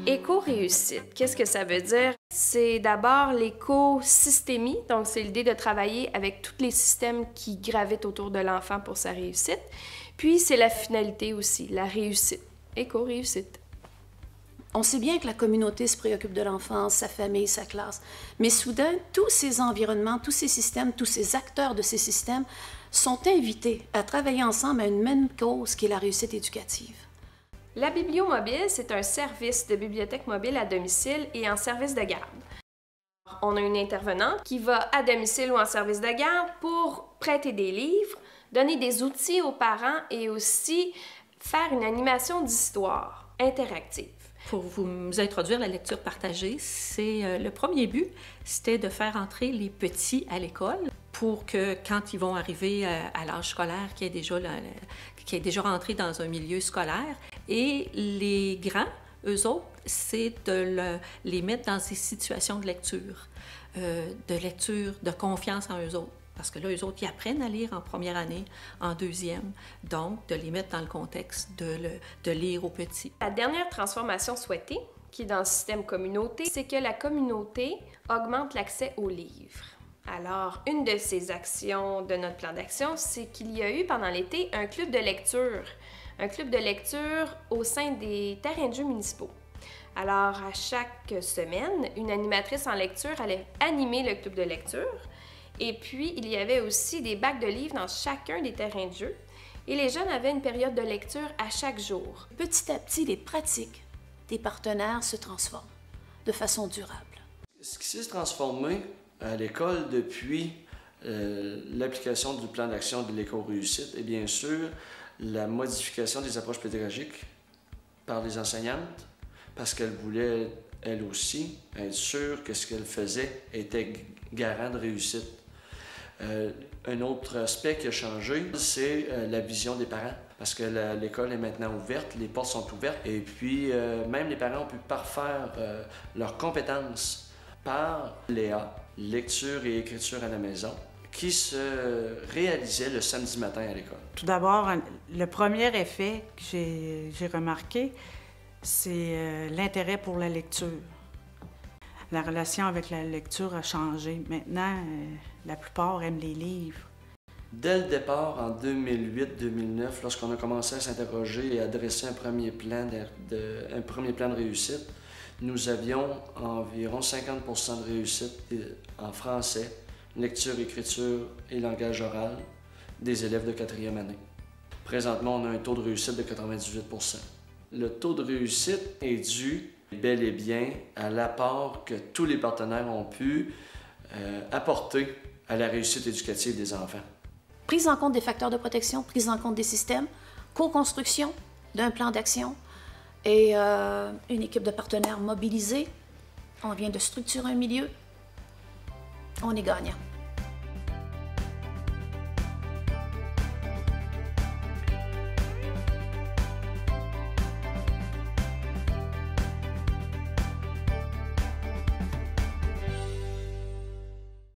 Éco-réussite, qu'est-ce que ça veut dire? C'est d'abord l'éco-systémie, donc c'est l'idée de travailler avec tous les systèmes qui gravitent autour de l'enfant pour sa réussite. Puis c'est la finalité aussi, la réussite, éco-réussite. On sait bien que la communauté se préoccupe de l'enfant, sa famille, sa classe, mais soudain, tous ces environnements, tous ces systèmes, tous ces acteurs de ces systèmes sont invités à travailler ensemble à une même cause qui est la réussite éducative. La Bibliomobile, c'est un service de bibliothèque mobile à domicile et en service de garde. On a une intervenante qui va à domicile ou en service de garde pour prêter des livres, donner des outils aux parents et aussi faire une animation d'histoire interactive. Pour vous introduire la lecture partagée, le premier but, c'était de faire entrer les petits à l'école pour que quand ils vont arriver à l'âge scolaire, qu'ils aient déjà rentré dans un milieu scolaire. Et les grands, eux autres, c'est de les mettre dans des situations de lecture, de confiance en eux autres. Parce que là, eux autres, ils apprennent à lire en première année, en deuxième. Donc, de les mettre dans le contexte de lire aux petits. La dernière transformation souhaitée, qui est dans le système communauté, c'est que la communauté augmente l'accès aux livres. Alors, une de ces actions de notre plan d'action, c'est qu'il y a eu pendant l'été un club de lecture. Un club de lecture au sein des terrains de jeux municipaux. Alors, à chaque semaine, une animatrice en lecture allait animer le club de lecture. Et puis, il y avait aussi des bacs de livres dans chacun des terrains de jeu. Et les jeunes avaient une période de lecture à chaque jour. Petit à petit, les pratiques des partenaires se transforment de façon durable. Ce qui s'est transformé à l'école depuis l'application du plan d'action de l'éco-réussite est bien sûr la modification des approches pédagogiques par les enseignantes parce qu'elles voulaient, elles aussi, être sûres que ce qu'elles faisaient était garant de réussite. Un autre aspect qui a changé, c'est la vision des parents. Parce que l'école est maintenant ouverte, les portes sont ouvertes. Et puis, même les parents ont pu parfaire leurs compétences par Léa, lecture et écriture à la maison, qui se réalisait le samedi matin à l'école. Tout d'abord, le premier effet que j'ai remarqué, c'est l'intérêt pour la lecture. La relation avec la lecture a changé. Maintenant, la plupart aiment les livres. Dès le départ, en 2008-2009, lorsqu'on a commencé à s'interroger et à dresser un premier plan de réussite, nous avions environ 50% de réussite en français, lecture, écriture et langage oral des élèves de 4e année. Présentement, on a un taux de réussite de 98%. Le taux de réussite est dû bel et bien à l'apport que tous les partenaires ont pu apporter à la réussite éducative des enfants. Prise en compte des facteurs de protection, prise en compte des systèmes, co-construction d'un plan d'action et une équipe de partenaires mobilisée. On vient de structurer un milieu. On est gagnant.